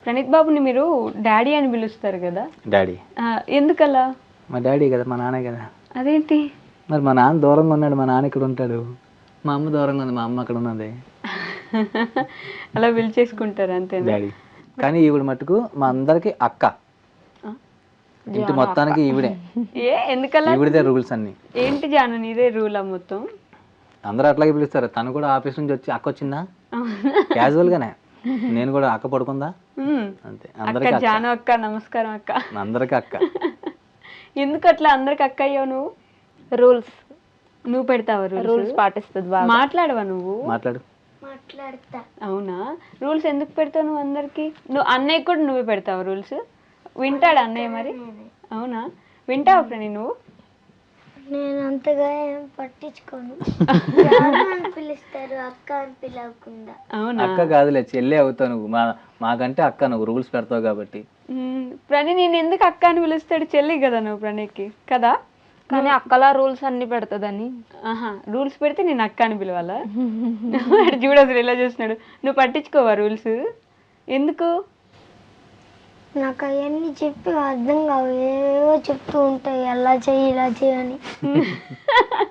ప్రణీత్ బాబుని మీరు డాడీ అని పిలుస్తారు కదా? డాడీ. ఎందుకలా? మా డాడీ కదా, మా నాన్నే కదా. అదేంటి? మరి మా నాన్న దూరంగా ఉన్నాడు, మా నాన్న ఇక్కడ ఉంటాడు. మా అమ్మ దూరంగా ఉంది, మా అమ్మ అక్కడ ఉన్నది. అలా పిలిచేసుకుంటారు అంతే డాడీ. కానీ ఈవిడ మటుకు మా అందరికి అక్క. ఇంటి మొత్తానికి ఈవిడే. ఎందుకలా? ఈవిడదే రూల్స్ అన్ని. ఏంటి జాను నీదే రూలా మొత్తం? అందరూ అట్లాగే పిలుస్తారు. తను కూడా ఆఫీస్ నుంచి వచ్చి అక్క వచ్చిందా క్యాజువల్ గానే, నేను కూడా అక్క పడుకుందా అంతే. అందరికి జాను అక్క, నమస్కారం అక్క, అందరికి అక్క. ఎందుకు అట్లా అందరికి అక్క అయ్యావు నువ్వు? రూల్స్ నువ్వు పెడతావా? రూల్స్ పాటిస్తుంది బాగా. మాట్లాడవా నువ్వు? మాట్లాడు. అవునా? రూల్స్ ఎందుకు పెడతావు నువ్వు అందరికి? నువ్వు అన్నయ్య కూడా నువ్వే పెడతావు రూల్స్? వింటాడు అన్నయ్య మరి? అవునా? వింటావా ఫ్రెండ్ నువ్వు? నేను అంతగా ఏం పట్టించుకోను. పిలుస్తారు అక్క అని పిలవకుండా. అవునా? అక్క కాదులే, చెల్లె అవుతావు నువ్వు. మాకంటే అక్క, నువ్వు రూల్స్ పెడతావు కాబట్టి. ప్రణయ్ నేను ఎందుకు అక్క అని పిలుస్తాడు? చెల్లి కదా నువ్వు ప్రణయ్కి కదా. కానీ అక్కలా రూల్స్ అన్ని పెడతదని. రూల్స్ పెడితే నేను అక్క అని పిలవాలా? చూడదు ఎలా చూస్తున్నాడు. నువ్వు పట్టించుకోవా రూల్స్? ఎందుకు? నాకు అవన్నీ చెప్పి అర్థం కావు, ఏవో చెప్తూ ఉంటాయి, అలా చెయ్యి ఇలా చేయని.